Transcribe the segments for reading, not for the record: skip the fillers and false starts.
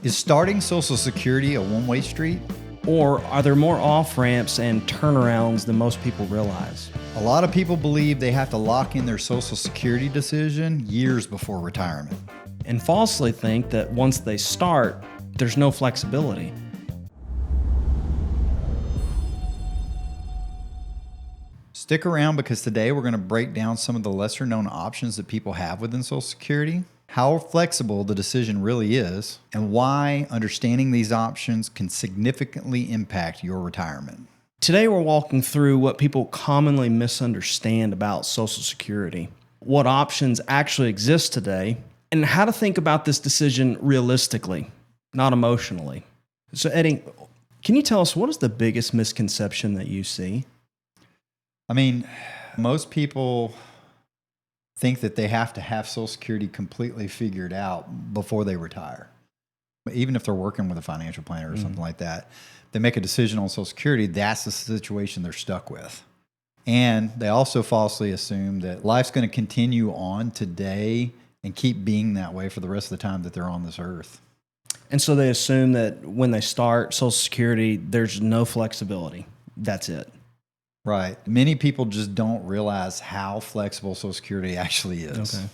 Is starting Social Security a one-way street? Or are there more off-ramps and turnarounds than most people realize? A lot of people believe they have to lock in their Social Security decision years before retirement. And falsely think that once they start, there's no flexibility. Stick around because today we're going to break down some of the lesser known options that people have within Social Security, how flexible the decision really is, and why understanding these options can significantly impact your retirement. Today we're walking through what people commonly misunderstand about Social Security, what options actually exist today, and how to think about this decision realistically, not emotionally. So Eddie, can you tell us what is the biggest misconception that you see? Most people think that they have to have Social Security completely figured out before they retire. Even if they're working with a financial planner or something like that, they make a decision on Social Security, that's the situation they're stuck with. And they also falsely assume that life's going to continue on today and keep being that way for the rest of the time that they're on this earth. And so they assume that when they start Social Security, there's no flexibility. That's it. Right. Many people just don't realize how flexible Social Security actually is. Okay.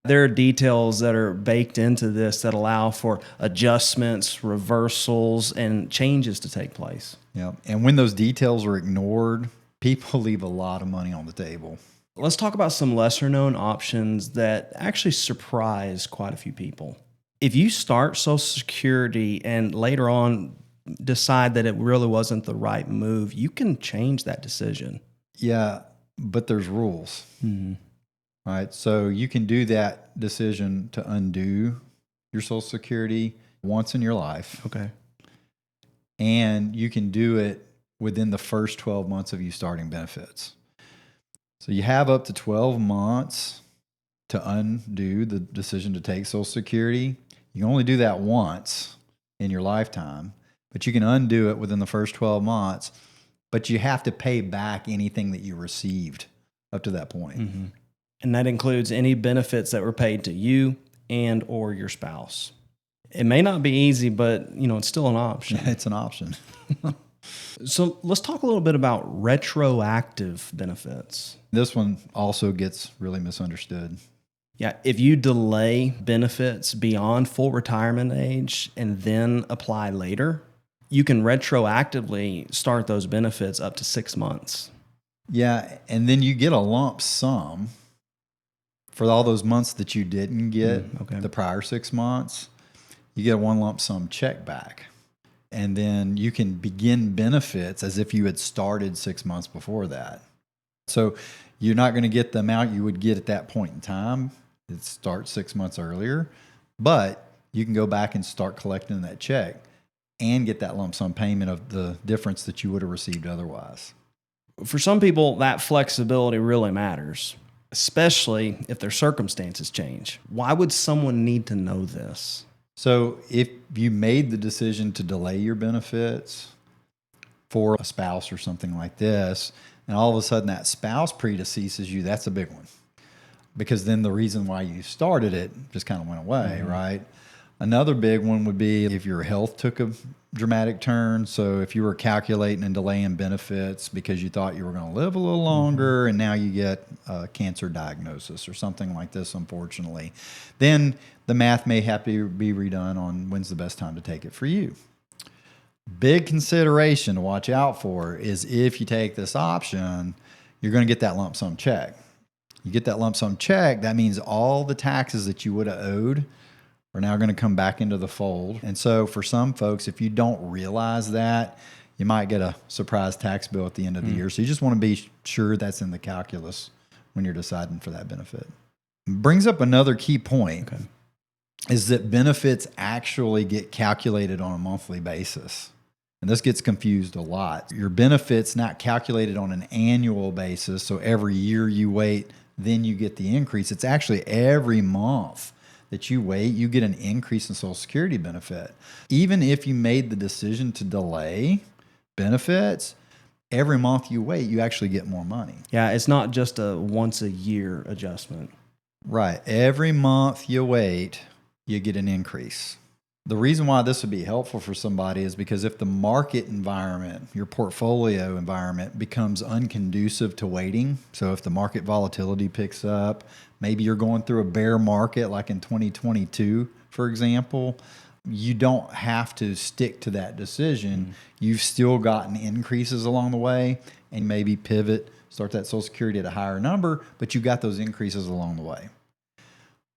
There are details that are baked into this that allow for adjustments, reversals, and changes to take place. Yeah. And when those details are ignored, people leave a lot of money on the table. Let's talk about some lesser known options that actually surprise quite a few people. If you start Social Security and later on decide that it really wasn't the right move, you can change that decision. Yeah, but there's rules. Right? So you can do that decision to undo your Social Security once in your life. Okay. And you can do it within the first 12 months of you starting benefits. So you have up to 12 months to undo the decision to take Social Security. You can only do that once in your lifetime, but you can undo it within the first 12 months, but you have to pay back anything that you received up to that point. And that includes any benefits that were paid to you and or your spouse. It may not be easy, but it's still an option. It's an option. So let's talk a little bit about retroactive benefits. This one also gets really misunderstood. Yeah, if you delay benefits beyond full retirement age and then apply later, you can retroactively start those benefits up to 6 months. Yeah, and then you get a lump sum for all those months that you didn't get the prior 6 months. You get one lump sum check back. And then you can begin benefits as if you had started 6 months before that. So you're not going to get the amount you would get at that point in time. It starts 6 months earlier, but you can go back and start collecting that check and get that lump sum payment of the difference that you would have received otherwise. For some people, that flexibility really matters, especially if their circumstances change. Why would someone need to know this? So if you made the decision to delay your benefits for a spouse or something like this, and all of a sudden that spouse predeceases you, that's a big one. Because then the reason why you started it just kind of went away, right? Another big one would be if your health took a dramatic turn. So if you were calculating and delaying benefits because you thought you were going to live a little longer and now you get a cancer diagnosis or something like this, unfortunately, then the math may have to be redone on when's the best time to take it for you. Big consideration to watch out for is if you take this option, you're going to get that lump sum check. You get that lump sum check, that means all the taxes that you would have owed are now going to come back into the fold. And so for some folks, if you don't realize that, you might get a surprise tax bill at the end of the year. So you just want to be sure that's in the calculus when you're deciding for that benefit. Brings up another key point is that benefits actually get calculated on a monthly basis. And this gets confused a lot. Your benefits not calculated on an annual basis. So every year you wait, then you get the increase. It's actually every month that you wait, you get an increase in Social Security benefit. Even if you made the decision to delay benefits, every month you wait, you actually get more money. Yeah, it's not just a once a year adjustment. Right. Every month you wait, you get an increase. The reason why this would be helpful for somebody is because if the market environment, your portfolio environment, becomes unconducive to waiting, so if the market volatility picks up, maybe you're going through a bear market like in 2022, for example, you don't have to stick to that decision. You've still gotten increases along the way and maybe pivot, start that Social Security at a higher number, but you got those increases along the way.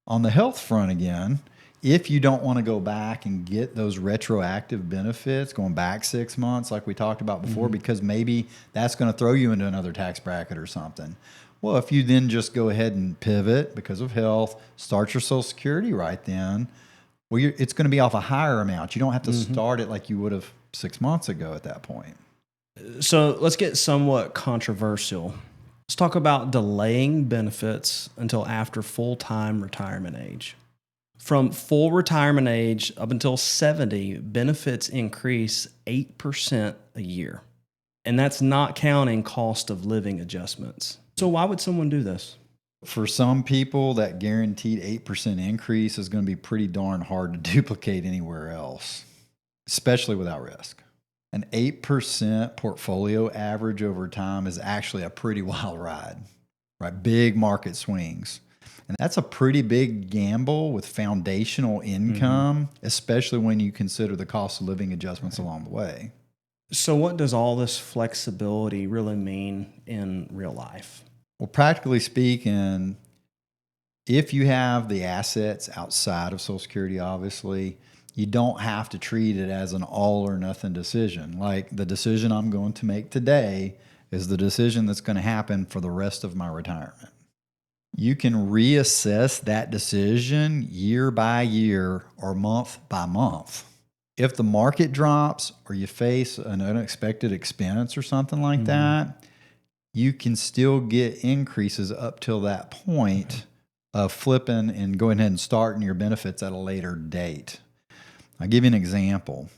On the health front again, if you don't want to go back and get those retroactive benefits going back 6 months like we talked about before, because maybe that's going to throw you into another tax bracket or something. Well, if you then just go ahead and pivot because of health, start your Social Security right then, well, it's going to be off a higher amount. You don't have to start it like you would have 6 months ago at that point. So let's get somewhat controversial. Let's talk about delaying benefits until after full-time retirement age. From full retirement age up until 70, benefits increase 8% a year. And that's not counting cost of living adjustments. So why would someone do this? For some people, that guaranteed 8% increase is going to be pretty darn hard to duplicate anywhere else, especially without risk. An 8% portfolio average over time is actually a pretty wild ride, right? Big market swings. And that's a pretty big gamble with foundational income, especially when you consider the cost of living adjustments along the way. So what does all this flexibility really mean in real life? Well, practically speaking, if you have the assets outside of Social Security, obviously, you don't have to treat it as an all or nothing decision. Like the decision I'm going to make today is the decision that's going to happen for the rest of my retirement. You can reassess that decision year by year or month by month. If the market drops or you face an unexpected expense or something like that, you can still get increases up till that point of flipping and going ahead and starting your benefits at a later date. I'll give you an example.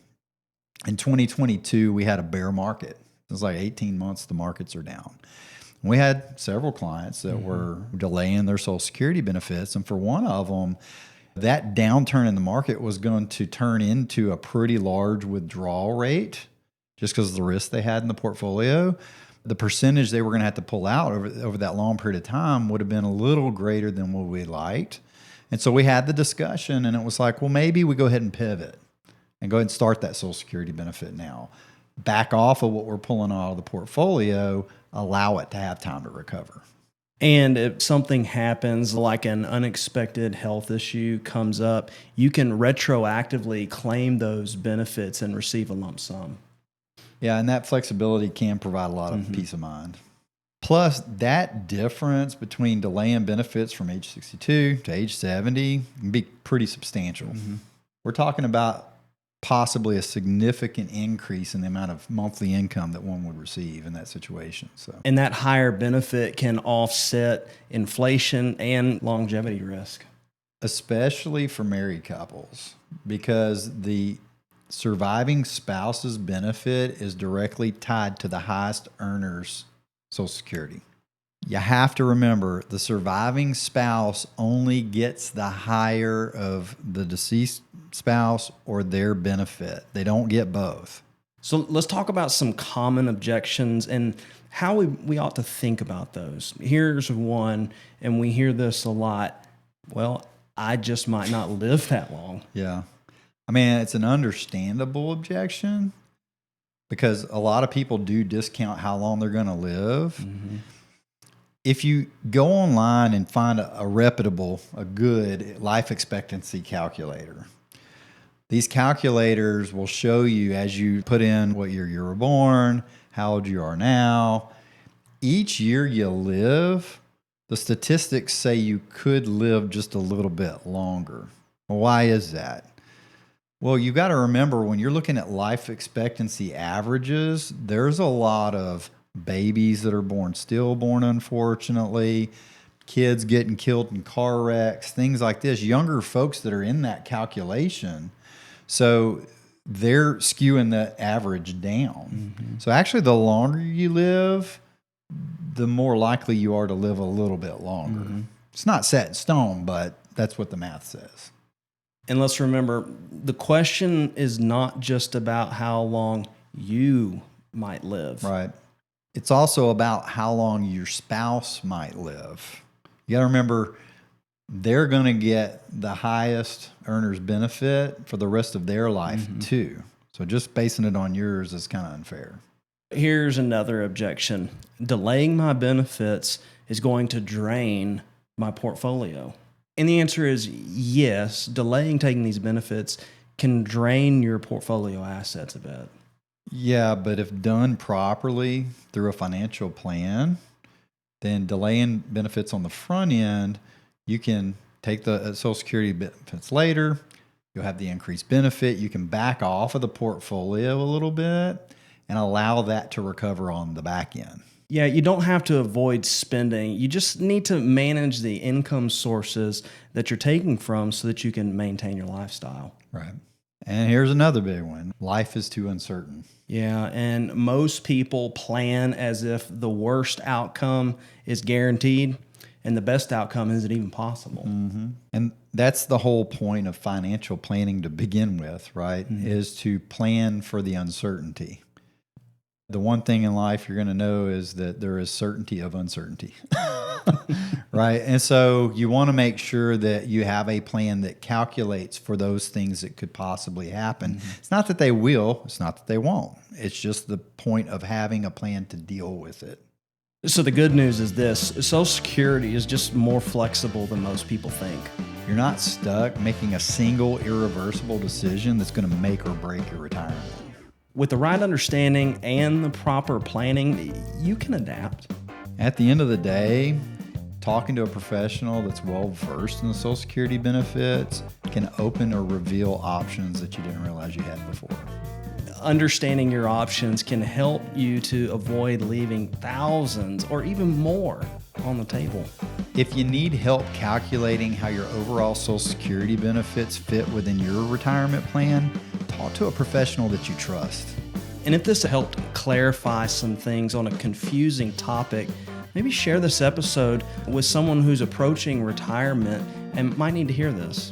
In 2022, we had a bear market. It was like 18 months the markets are down. We had several clients that were delaying their Social Security benefits. And for one of them, that downturn in the market was going to turn into a pretty large withdrawal rate just because of the risk they had in the portfolio. The percentage they were going to have to pull out over that long period of time would have been a little greater than what we liked. And so we had the discussion, and it was like, well, maybe we go ahead and pivot and go ahead and start that Social Security benefit now. Back off of what we're pulling out of the portfolio, allow it to have time to recover. And if something happens, like an unexpected health issue comes up, you can retroactively claim those benefits and receive a lump sum. Yeah, and that flexibility can provide a lot of peace of mind. Plus, that difference between delaying benefits from age 62 to age 70 can be pretty substantial. We're talking about possibly a significant increase in the amount of monthly income that one would receive in that situation. So, and that higher benefit can offset inflation and longevity risk. Especially for married couples, because the surviving spouse's benefit is directly tied to the highest earner's Social Security. You have to remember the surviving spouse only gets the higher of the deceased spouse or their benefit. They don't get both. So let's talk about some common objections and how we ought to think about those. Here's one, and we hear this a lot. Well, I just might not live that long. Yeah. I mean, it's an understandable objection because a lot of people do discount how long they're going to live. If you go online and find a reputable, a good life expectancy calculator, these calculators will show you as you put in what year you were born, how old you are now. Each year you live, the statistics say you could live just a little bit longer. Well, why is that? Well, you've got to remember when you're looking at life expectancy averages, there's a lot of babies that are born stillborn, unfortunately, kids getting killed in car wrecks, things like this, younger folks that are in that calculation. So they're skewing the average down. So actually, the longer you live, the more likely you are to live a little bit longer. It's not set in stone, but that's what the math says. And let's remember, the question is not just about how long you might live. Right. It's also about how long your spouse might live. You got to remember, they're going to get the highest earner's benefit for the rest of their life too. So just basing it on yours is kind of unfair. Here's another objection. Delaying my benefits is going to drain my portfolio. And the answer is yes, delaying taking these benefits can drain your portfolio assets a bit. Yeah, but if done properly through a financial plan, then delaying benefits on the front end, you can take the Social Security benefits later. You'll have the increased benefit. You can back off of the portfolio a little bit and allow that to recover on the back end. Yeah, you don't have to avoid spending. You just need to manage the income sources that you're taking from so that you can maintain your lifestyle. Right. And here's another big one. Life is too uncertain. Yeah, and most people plan as if the worst outcome is guaranteed and the best outcome isn't even possible. And that's the whole point of financial planning to begin with, right? Is to plan for the uncertainty. The one thing in life you're going to know is that there is certainty of uncertainty, right? And so you want to make sure that you have a plan that calculates for those things that could possibly happen. It's not that they will, it's not that they won't. It's just the point of having a plan to deal with it. So the good news is this: Social Security is just more flexible than most people think. You're not stuck making a single irreversible decision that's going to make or break your retirement. With the right understanding and the proper planning, you can adapt. At the end of the day, talking to a professional that's well-versed in the Social Security benefits can open or reveal options that you didn't realize you had before. Understanding your options can help you to avoid leaving thousands or even more on the table. If you need help calculating how your overall Social Security benefits fit within your retirement plan, talk to a professional that you trust. And if this helped clarify some things on a confusing topic, maybe share this episode with someone who's approaching retirement and might need to hear this.